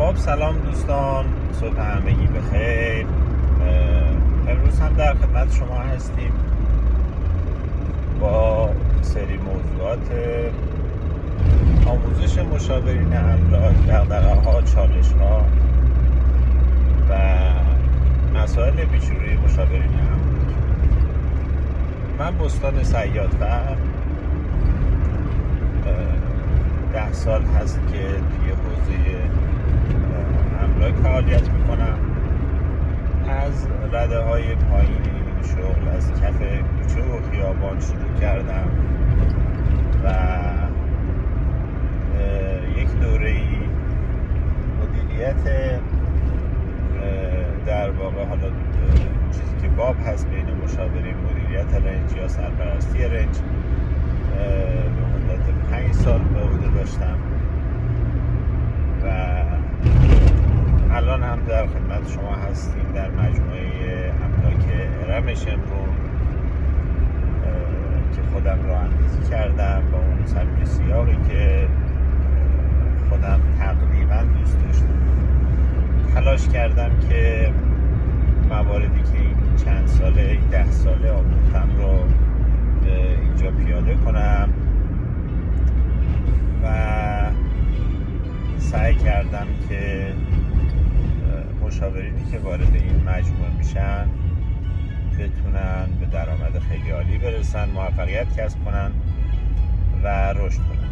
خب سلام دوستان، صبح همگی بخیر. امروز هم در خدمت شما هستیم با سری موضوعات آموزش مشاورین املاک، دغدغه‌ها، چالش‌ها و مسائل پیچ‌روی مشاورین املاک. من بستان صیادفر 10 سال هست که توی حوزه املاک فعالیت میکنم. از رده های پایین این شغل، از کف کوچه و خیابان شروع کردم و یک دوره‌ای مدیریت در واقع حالا چیزی که باب هست بین مشاورین، مدیریت رنج یا سرپرستی رنج به مدت 5 سال به عهده داشتم و الان هم در خدمت شما هستیم در مجموعه املاک ارم شمرون که خودم راه اندازی کردم با اون سبک سیاقی که خودم تقریبا دوست داشتم. تلاش کردم که مواردی که این چند ساله، این 10 ساله آموختم رو اینجا پیاده کنم و سعی کردم که مشاورینی که وارد این مجموعه میشن بتونن به درآمد خیلی عالی برسن، موفقیت کسب کنن و رشد کنن.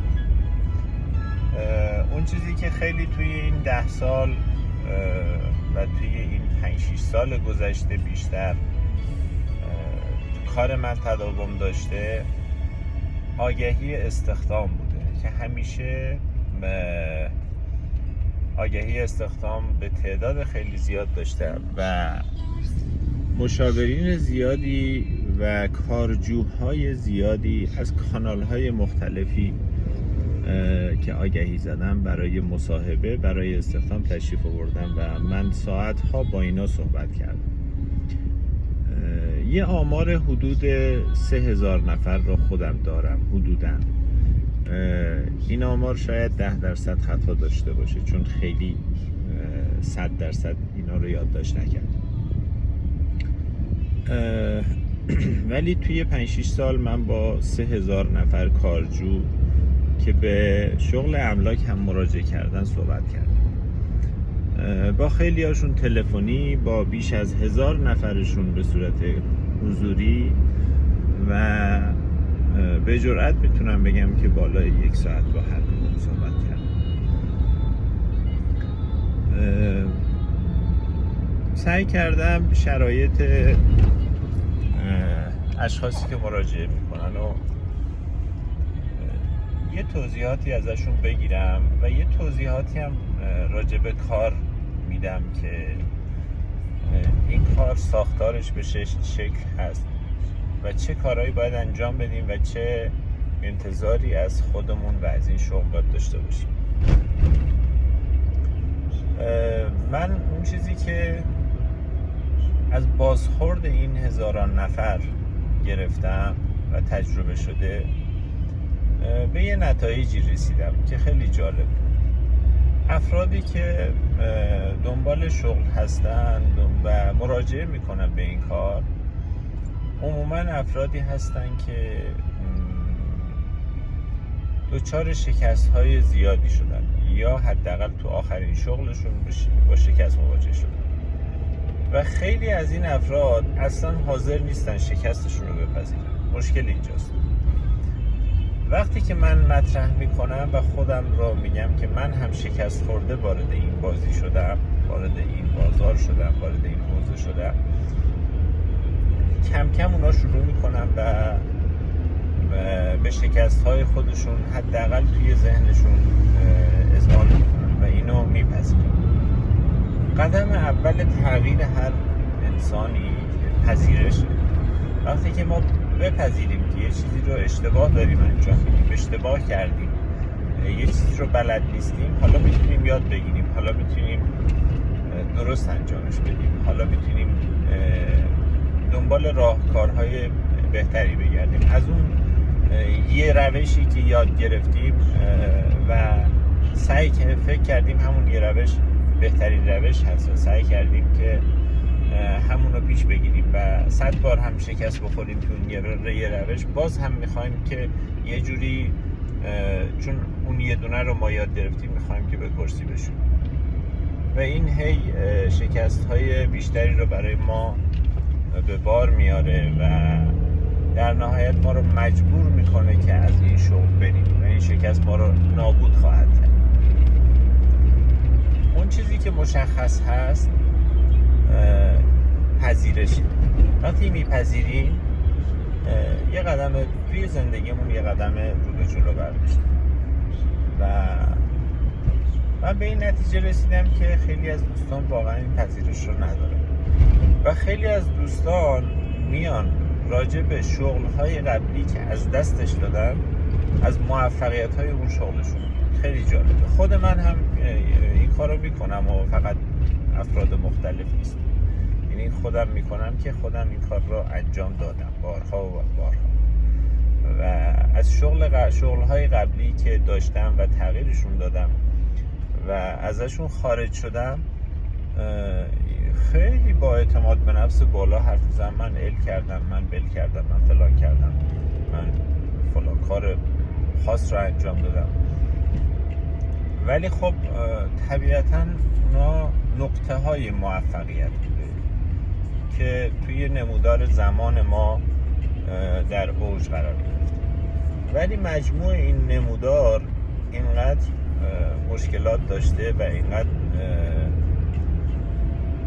اون چیزی که خیلی توی این 10 سال و توی این 5-6 سال گذشته بیشتر کار من تداوم داشته، آگهی استخدام بوده که همیشه آگهی استخدام به تعداد خیلی زیاد داشتم و مشاورین زیادی و کارجوهای زیادی از کانال‌های مختلفی که آگهی زدم برای مصاحبه، برای استخدام تشریف آوردم و من ساعتها با اینا صحبت کردم. یه آمار حدود 3000 نفر رو خودم دارم حدوداً. این آمار شاید 10% خطا داشته باشه چون خیلی 100% اینا رو یادداشت نکردم، ولی توی 5-6 سال من با 3000 نفر کارجو که به شغل املاک هم مراجعه کردن صحبت کردم. با خیلی هاشون تلفنی، با بیش از 1000 نفرشون به صورت حضوری و به جرئت میتونم بگم که بالای 1 ساعت با هر کدوم صحبت کردم. سعی کردم شرایط اشخاصی که مراجعه میکنن و یه توضیحاتی ازشون بگیرم و یه توضیحاتی هم راجع به کار میدم که این کار ساختارش به شکل هست و چه کارهایی باید انجام بدیم و چه انتظاری از خودمون و از این شغل باید داشته باشیم. من اون چیزی که از بازخورد این هزاران نفر گرفتم و تجربه شده به یه نتایجی رسیدم که خیلی جالب. افرادی که دنبال شغل هستن و مراجعه میکنن به این کار عموما افرادی هستن که دچار شکست‌های زیادی شدن یا حداقل تو آخرین شغلشون با شکست مواجه شدن و خیلی از این افراد اصلا حاضر نیستن شکستشون رو بپذیرن. مشکل اینجاست. وقتی که من مطرح میکنم و خودم را میگم که من هم شکست خورده وارد این بازی شدم، وارد این بازار شدم، وارد این حوزه شدم، کم کم اونا شروع میکنن و به شکست‌های خودشون حداقل توی ذهنشون اذعان میکنن و اینو میپذیرن. قدم اول تغییر هر انسانی پذیرشه. وقتی که ما بپذیریم که یه چیزی رو اشتباه داریم انجام میدیم، اشتباه کردیم، یه چیزی رو بلد نیستیم، حالا میتونیم یاد بگیریم، حالا میتونیم درست انجامش بدیم، حالا میتونیم دنبال راهکارهای بهتری بگردیم از اون یه روشی که یاد گرفتیم و سعی که فکر کردیم همون یه روش بهترین روش هست و سعی کردیم که همونو پیش بگیریم و 100 بار هم شکست بخوریم تو اون یه روش، باز هم میخوایم که یه جوری چون اون یه دونه رو ما یاد گرفتیم میخوایم که به کرسی بشونیم و این هی شکست های بیشتری رو برای ما به بار میاره و در نهایت ما رو مجبور میکنه که از این شغل بریم و این شکست ما رو نابود خواهد کرد. اون چیزی که مشخص هست پذیرش. وقتی میپذیریم یه قدم توی زندگیمون یه قدم رو به جلو برداشتیم و من به این نتیجه رسیدم که خیلی از دوستان واقعا این پذیرش رو ندارن و خیلی از دوستان میان راجع به شغل‌های قبلی که از دستش دادن از موفقیت‌های اون شغلشون. خیلی جالبه. خود من هم این کارو میکنم و فقط افراد مختلف نیست، یعنی خودم میکنم که خودم این کار رو انجام دادم بارها و بارها و از شغل‌های قبلی که داشتم و تغییرشون دادم و ازشون خارج شدم خیلی با اعتماد به نفس بالا حرف زدم. من کردم، من بل کردم، من فلان کردم، من فلان کار خاص رو انجام دادم. ولی خب طبیعتاً اونا نقطه های موفقیت بوده که توی نمودار زمان ما در اوج قرار گرفت، ولی مجموع این نمودار اینقدر مشکلات داشته و اینقدر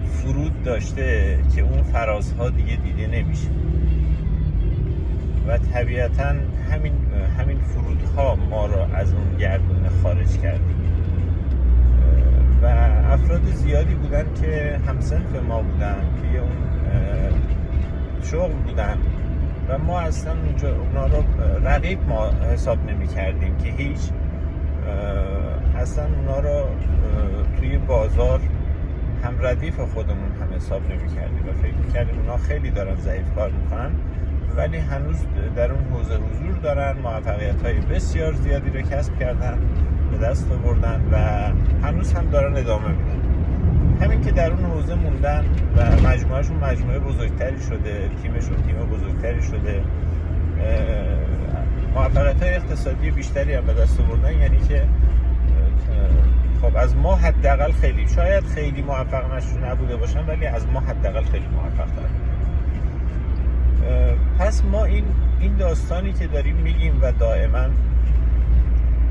فرود داشته که اون فرازها دیگه دیده نمیشه و طبیعتاً همین فرودها ما رو از اون گردونه خارج کردیم و افراد زیادی بودن که همسنف ما بودن توی اون شغل بودن و ما اصلا اونا رو رقیب ما حساب نمی کردیم که هیچ، اصلا اونا رو توی بازار هم ردیف خودمون هم حساب نمی کردیم و فکر میکردیم اونا خیلی دارن ضعیف کار میکنن ولی هنوز در اون حوزه حضور دارن، موفقیت های بسیار زیادی رو کسب کردن، به دست آوردن و هنوز هم دارن ادامه میدن. همین که در اون حوزه موندن و مجموعهشون مجموعه بزرگتری شده، تیمشون تیم بزرگتری شده، موفقیت های اقتصادی بیشتری هم به دست آوردن، یعنی که خب از ما حداقل خیلی، شاید خیلی موفق نبوده باشن ولی از ما حداقل خیلی موفق تر. پس ما این داستانی که داریم میگیم و دائما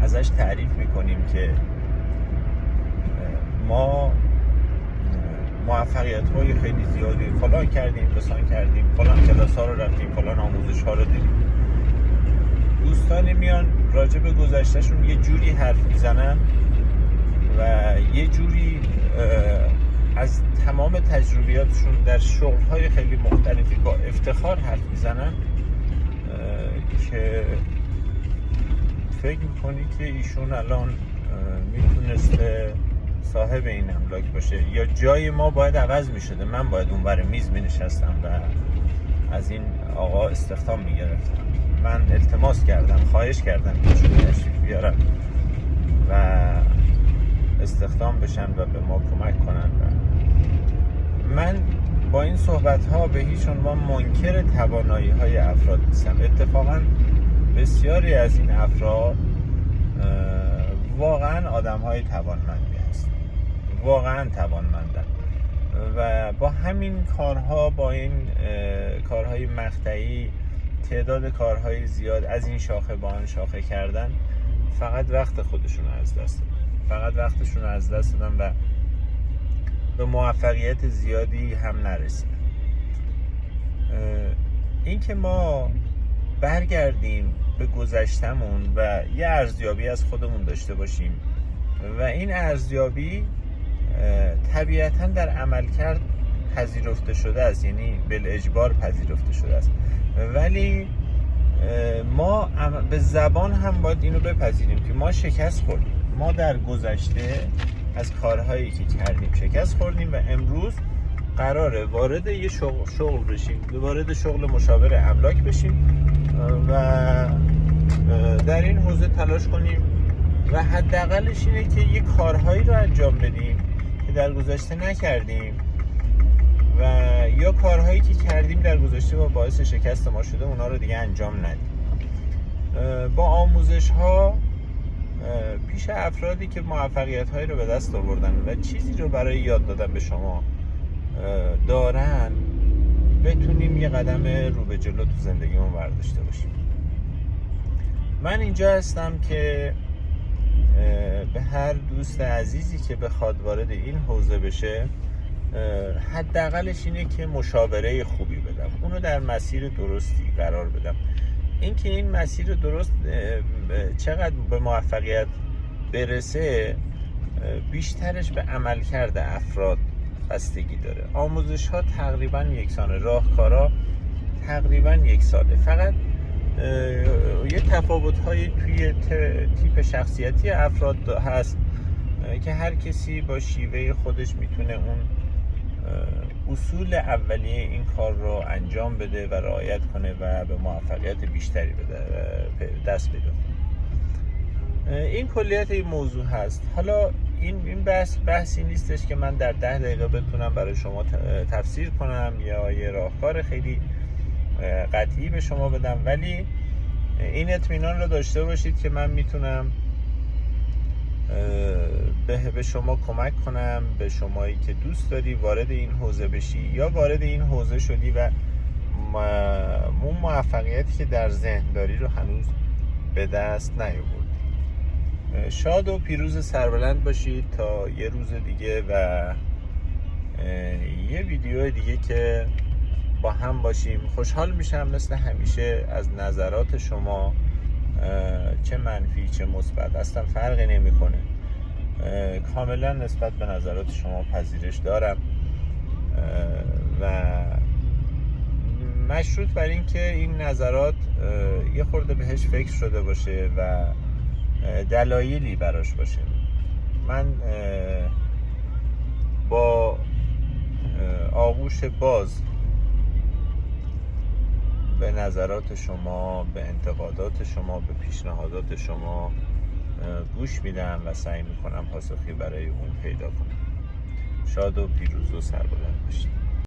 ازش تعریف میکنیم که ما موفقیت های خیلی زیادی فلان کردیم، بسان کردیم، فلان کلاس ها رو رفتیم، فلان آموزش ها رو دیدیم. دوستانی میان راجع به گذشتهشون یه جوری حرف میزنن و یه جوری از تمام تجربیاتشون در شغل‌های خیلی مختلفی با افتخار حرف میزنن که فکر میکنی که ایشون الان میتونسته صاحب این املاک باشه یا جای ما باید عوض میشده، من باید اون بر میز مینشستم و از این آقا استخدام میگرفتم، من التماس کردم، خواهش کردم که تشریف بیارم و استخدام بشن و به ما کمک کنن. و من با این صحبت ها به هیچ عنوان منکر توانایی های افراد نیستم. اتفاقا بسیاری از این افراد واقعا آدم های توانمندی هستند، واقعا توانمندن و با همین کارها، با این کارهای مقطعی، تعداد کارهای زیاد از این شاخه با آن شاخه کردن، فقط وقت خودشون رو از دست دادن، فقط وقتشون رو از دست دادن و به موفقیت زیادی هم نرسیدن. این که ما برگردیم به گذشتمون و یه ارزیابی از خودمون داشته باشیم و این ارزیابی طبیعتاً در عملکرد پذیرفته شده است، یعنی بالاجبار پذیرفته شده است، ولی ما به زبان هم باید اینو بپذیریم که ما شکست خوردیم. ما در گذشته از کارهایی که کردیم شکست خوردیم و امروز قراره وارد یه شغل بشیم، وارد شغل مشاور املاک بشیم و در این حوزه تلاش کنیم و حداقلش اینه که یه کارهایی رو انجام بدیم که در گذشته نکردیم و یا کارهایی که کردیم در گذشته و باعث شکست ما شده اونا رو دیگه انجام ندیم. با آموزش ها پیش افرادی که موفقیت هایی رو به دست آوردن و چیزی رو برای یاد دادن به شما دارن بتونیم یه قدم رو به جلو تو زندگیمون برداشته باشیم. من اینجا هستم که به هر دوست عزیزی که بخواد وارد این حوزه بشه حداقلش اینه که مشاوره خوبی بدم، اونو در مسیر درستی قرار بدم. اینکه این مسیر درست چقدر به موفقیت برسه بیشترش به عملکرد افراد بستگی داره. آموزش ها تقریبا یکسانه، راهکارا تقریبا یکسانه، فقط یه تفاوت های توی تیپ شخصیتی افراد هست که هر کسی با شیوه خودش میتونه اون اصول اولیه این کار رو انجام بده و رعایت کنه و به موفقیت بیشتری دست پیدا کنه. این کلیت این موضوع هست. حالا این بحثی نیستش که من در 10 دقیقه بتونم برای شما تفسیر کنم یا یه راهکار خیلی قطعی به شما بدم، ولی این اطمینان رو داشته باشید که من میتونم به شما کمک کنم، به شمایی که دوست داری وارد این حوزه بشی یا وارد این حوزه شدی و اون موفقیتی که در ذهن داری رو هنوز به دست نیاوردی. شاد و پیروز سربلند باشید تا یه روز دیگه و یه ویدیو دیگه که با هم باشیم. خوشحال میشم مثل همیشه از نظرات شما، چه منفی چه مثبت، اصلا فرقی نمیکنه. کاملا نسبت به نظرات شما پذیرش دارم و مشروط بر این که این نظرات یه خورده بهش فکر شده باشه و دلایلی براش باشه. من با آغوش باز به نظرات شما، به انتقادات شما، به پیشنهادات شما گوش میدم و سعی میکنم پاسخی برای اون پیدا کنم. شاد و پیروز و سربلند باشید.